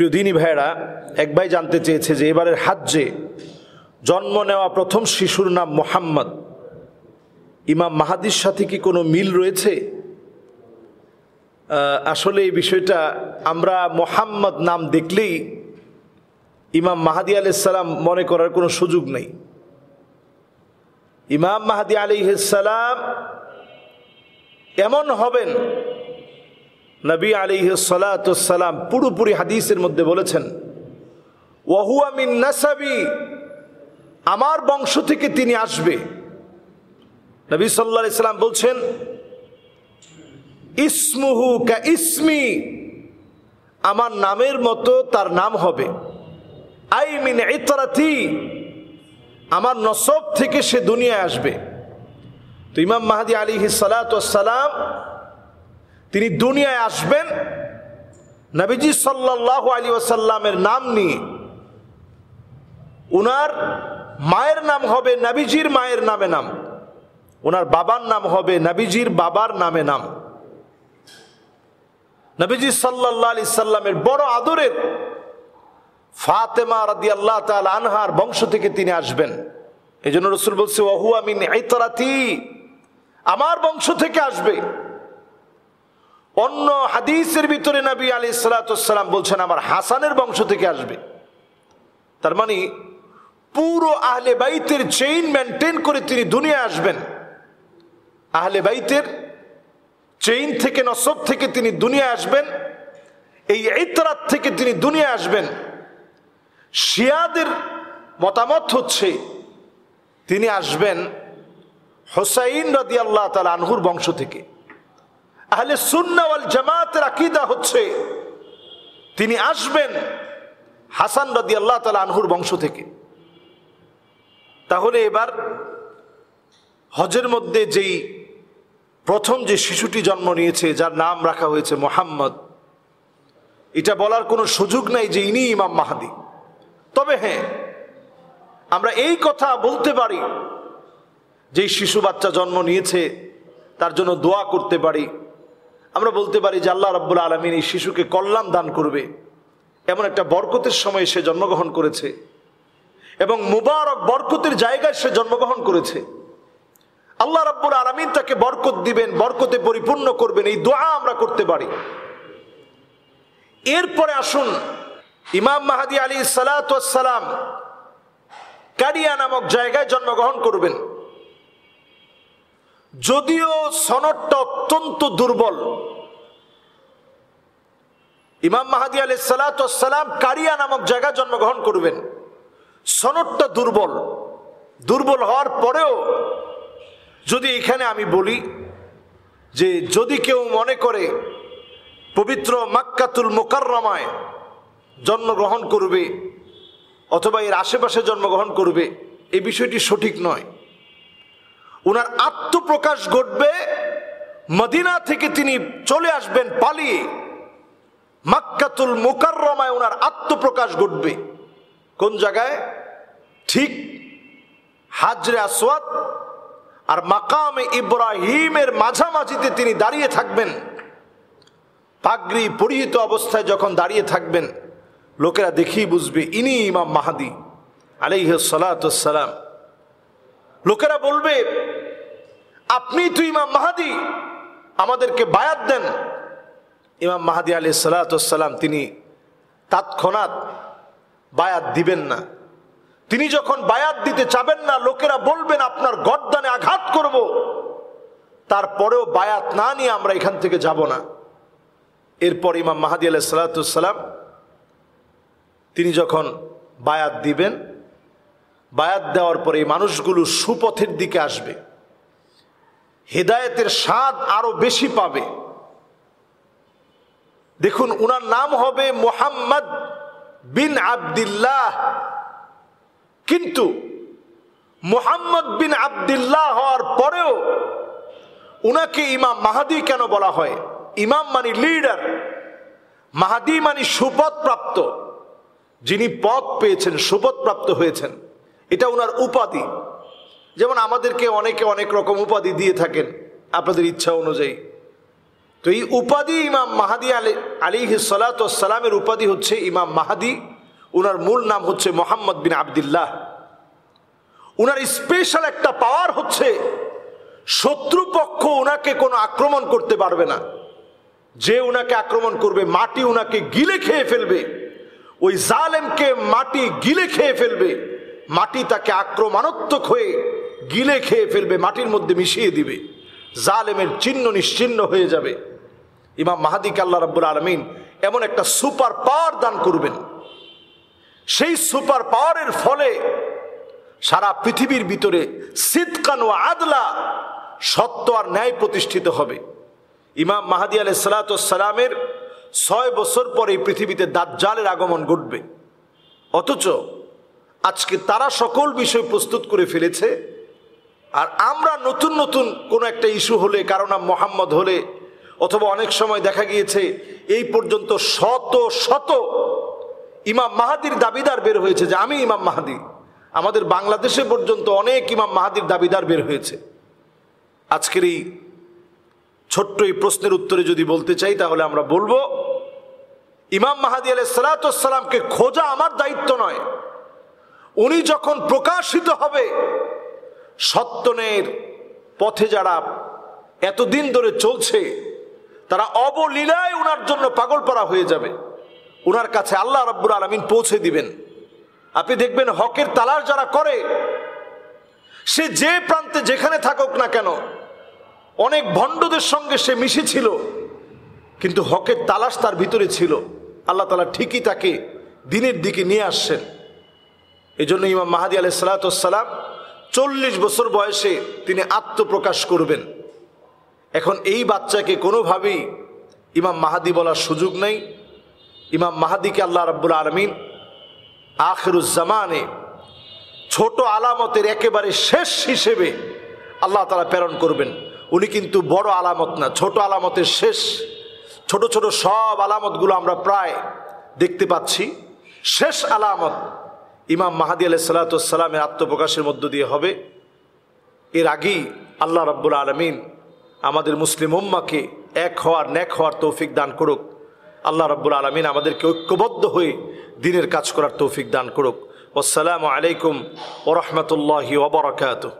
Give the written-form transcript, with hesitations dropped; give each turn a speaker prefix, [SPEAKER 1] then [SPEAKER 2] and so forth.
[SPEAKER 1] প্রিয় দিনী ভাইয়েরা, এক ভাই জানতে চেয়েছে যে এবারের হাজ্জে জন্ম নেওয়া প্রথম শিশুর নাম মুহাম্মদ, ইমাম মাহাদির সাথে কি কোনো মিল রয়েছে? আসলে এই বিষয়টা আমরা মুহাম্মদ নাম দেখলেই ইমাম মাহাদি আলাইহিস সালাম মনে করার কোনো সুযোগ নেই। ইমাম মাহাদি আলাইহিস সালাম এমন হবেন, নবী আলাইহিস সালাতু ওয়াস সালাম পুরোপুরি হাদিসের মধ্যে বলেছেন, ওয়া হুয়া মিন নাসাবি, আমার বংশ থেকে তিনি আসবে। নবী সাল্লাল্লাহু আলাইহি সাল্লাম বলছেন, ইসমুহু কা ইসমি, আমার নামের মতো তার নাম হবে। আই মিন ইতরাতি, আমার নসব থেকে সে দুনিয়ায় আসবে। তো ইমাম মাহদি আলাইহিস সালাতু ওয়াস সালাম তিনি দুনিয়ায় আসবেন নবীজি সাল্লাল্লাহু আলাইহি ওয়াসাল্লামের নাম নিয়ে। উনার মায়ের নাম হবে নবীজির মায়ের নামে নাম, উনার বাবার নাম হবে নবীজির বাবার নামে নাম। নবীজি সাল্লাল্লাহু আলাইহি সাল্লামের বড় আদরের ফাতেমা রাদিয়াল্লাহু তাআলা আনহার বংশ থেকে তিনি আসবেন। এই জন্য রাসূল বলছে, ওয়া হুয়া মিন ইতরাতি, আমার বংশ থেকে আসবে। অন্য হাদিসের ভিতরে নবী আলাইহিস সালাতু ওয়াস সালাম বলছেন, আমার হাসানের বংশ থেকে আসবে। তার মানে পুরো আহলে বাইতের চেইন মেনটেন করে তিনি দুনিয়ায় আসবেন। আহলে বাইতের চেইন থেকে, নসব থেকে তিনি দুনিয়ায় আসবেন, এই ইতরাত থেকে তিনি দুনিয়ায় আসবেন। শিয়াদের মতামত হচ্ছে তিনি আসবেন হুসাইন রাদিয়াল্লাহু তাআলা আনহুর বংশ থেকে। আহলে সুন্নাহ ওয়াল জামাতের আকীদা হচ্ছে তিনি আসবেন হাসান রাদিয়াল্লাহু তাআলা আনহুর বংশ থেকে। তাহলে এবার হজের মধ্যে যেই প্রথম যে শিশুটি জন্ম নিয়েছে, যার নাম রাখা হয়েছে মুহাম্মদ, এটা বলার কোনো সুযোগ নাই যে ইনি ইমাম মাহদি। তবে হ্যাঁ, আমরা এই কথা বলতে পারি যে শিশু বাচ্চা জন্ম নিয়েছে তার জন্য দোয়া করতে পারি। আমরা বলতে পারি যে আল্লাহ রাব্বুল আলামিন এই শিশুকে কল্যাণ দান করবে, এমন একটা বরকতের সময় সে জন্মগ্রহণ করেছে এবং মুবারক বরকতের জায়গায় সে জন্মগ্রহণ করেছে। আল্লাহ রাব্বুল আলামিন তাকে বরকত দিবেন, বরকতে পরিপূর্ণ করবেন, এই দোয়া আমরা করতে পারি। এরপরে আসুন, ইমাম মাহদি আলাইহিস সালাতু ওয়াস সালাম কারিয়া নামক জায়গায় জন্মগ্রহণ করবেন। যদিও সনদটা অত্যন্ত দুর্বল, ইমাম মাহদি আলাইহিস সালাতু ওয়াস সালাম কারিয়া নামক জায়গায় জন্মগ্রহণ করবেন, সনদটা দুর্বল। দুর্বল হওয়ার পরেও যদি এখানে আমি বলি যে যদি কেউ মনে করে পবিত্র মক্কাতুল মুকাররমায় জন্মগ্রহণ করবে অথবা এর আশেপাশে জন্মগ্রহণ করবে, এই বিষয়টি সঠিক নয়। উনার আত্মপ্রকাশ ঘটবে মদিনা থেকে, তিনি চলে আসবেন পালিয়ে মক্কাতুল মুকাররমায়, উনার আত্মপ্রকাশ ঘটবে। কোন জায়গায়? ঠিক হাজরে আসওয়াদ আর মাকামে ইব্রাহিমের মাঝামাঝিতে তিনি দাঁড়িয়ে থাকবেন। পাগড়ি পরিহিত অবস্থায় যখন দাঁড়িয়ে থাকবেন, লোকেরা দেখেই বুঝবে ইনি ইমাম মাহদি আলাইহিস সালাতু ওয়াস সালাম। লোকেরা বলবে, আপনি তো ইমাম মাহদি, আমাদেরকে বায়াত দেন। ইমাম মাহদি আলাইহিস সালাতু ওয়াস সালাম তিনি তৎক্ষণাৎ বায়াত দিবেন না। তিনি যখন বায়াত দিতে চাবেন না, লোকেরা বলবেন আপনার গর্দানে আঘাত করব, তারপরেও বায়াত না নিয়ে আমরা এখান থেকে যাব না। এরপর ইমাম মাহদি আলাইহিস সালাতু ওয়াস সালাম তিনি যখন বায়াত দিবেন, বায়াত দেওয়ার পরে এই মানুষগুলো সুপথের দিকে আসবে, হেদায়েতের স্বাদ আরো বেশি পাবে। দেখুন, উনার নাম হবে মুহাম্মদ বিন আব্দুল্লাহ। কিন্তু মুহাম্মদ বিন আব্দুল্লাহ হওয়ার পরেও উনাকে ইমাম মাহদি কেন বলা হয়? ইমাম মানে লিডার, মাহদি মানে সুপথ প্রাপ্ত, যিনি পথ পেয়েছেন, সুপথ প্রাপ্ত হয়েছেন, এটা উনার উপাধি। যেমন আমাদেরকে অনেকে অনেক রকম উপাধি দিয়ে থাকেন আপনাদের ইচ্ছা অনুযায়ী। তো এই উপাধি ইমাম মাহাদি আলাইহিস সালাতু ওয়াস সালামের উপাধি হচ্ছে ইমাম মাহাদি। উনার মূল নাম হচ্ছে মুহাম্মদ বিন আবদুল্লাহ। উনার স্পেশাল একটা পাওয়ার হচ্ছে শত্রুপক্ষ উনাকে কোনো আক্রমণ করতে পারবে না। যে উনাকে আক্রমণ করবে মাটি উনাকে গিলে খেয়ে ফেলবে, ওই জালেমকে মাটি গিলে খেয়ে ফেলবে, মাটি তাকে আক্রমণাত্মক হয়ে গিলে খেয়ে ফেলবে, মাটির মধ্যে মিশিয়ে দিবে, জালেমের চিহ্ন নিশ্চিহ্ন হয়ে যাবে। ইমাম মাহাদিকে আল্লাহ রাব্বুল আলামিন এমন একটা সুপার পাওয়ার দান করবেন, সেই সুপার পাওয়ারের ফলে সারা পৃথিবীর ভিতরে সিদকান ওয়া আদলা, সত্য আর ন্যায় প্রতিষ্ঠিত হবে। ইমাম মাহাদি আলাইহিস সালাতু ওয়াস সালামের 6 বছর পরে পৃথিবীতে দাজ্জালের আগমন ঘটবে। অথচ আজকে তারা সকল বিষয় প্রস্তুত করে ফেলেছে, আর আমরা নতুন নতুন কোনো একটা ইস্যু হলে, কারো নাম মোহাম্মদ হলে, অথবা অনেক সময় দেখা গিয়েছে এই পর্যন্ত শত শত ইমাম মাহাদির দাবিদার বের হয়েছে যে আমি ইমাম মাহাদি। আমাদের বাংলাদেশে পর্যন্ত অনেক ইমাম মাহাদির দাবিদার বের হয়েছে। আজকের এই ছোট্ট এই প্রশ্নের উত্তরে যদি বলতে চাই, তাহলে আমরা বলবো ইমাম মাহাদি আলাইহিস সালাতু ওয়াস সালামকে খোঁজা আমার দায়িত্ব নয়। উনি যখন প্রকাশিত হবে, সত্যনের পথে যারা এতদিন ধরে চলছে তারা অবলীলায় উনার জন্য পাগল পারা হয়ে যাবে। উনার কাছে আল্লাহ রাব্বুল আলামিন পৌঁছে দিবেন। আপনি দেখবেন হকের তালাশ যারা করে, সে যে প্রান্তে যেখানে থাকুক না কেন, অনেক ভণ্ডদের সঙ্গে সে মিশেছিল, কিন্তু হকের তালাশ তার ভিতরে ছিল। আল্লাহ তাআলা ঠিকই তাকে দিনের দিকে নিয়ে আসছেন। এই জন্য ইমাম মাহাদি আলাইহিস সালাতু ওয়াস সালাম 40 বছর বয়সে তিনি আত্মপ্রকাশ করবেন। এখন এই বাচ্চাকে কোনোভাবেই ইমাম মাহাদি বলার সুযোগ নেই। ইমাম মাহাদিকে আল্লাহ রাব্বুল আলামিন আখিরুজ জামানে ছোট আলামতের একেবারে শেষ হিসেবে আল্লাহ তাআলা প্রেরণ করবেন। উনি কিন্তু বড় আলামত না, ছোট আলামতের শেষ। ছোট ছোট সব আলামতগুলো আমরা প্রায় দেখতে পাচ্ছি। শেষ আলামত ইমাম মাহাদি আলাইহিস সালাতু ওয়াস সালামের আত্মপ্রকাশের মধ্য দিয়ে হবে। এর আগেই আল্লাহ রাব্বুল আলামিন আমাদের মুসলিম উম্মাহকে এক হওয়ার, নেক হওয়ার তৌফিক দান করুক। আল্লাহ রাব্বুল আলামিন আমাদেরকে ঐক্যবদ্ধ হয়ে দ্বীনের কাজ করার তৌফিক দান করুক। আসসালামু আলাইকুম ওয়া রাহমাতুল্লাহি ওয়া বারাকাতুহু।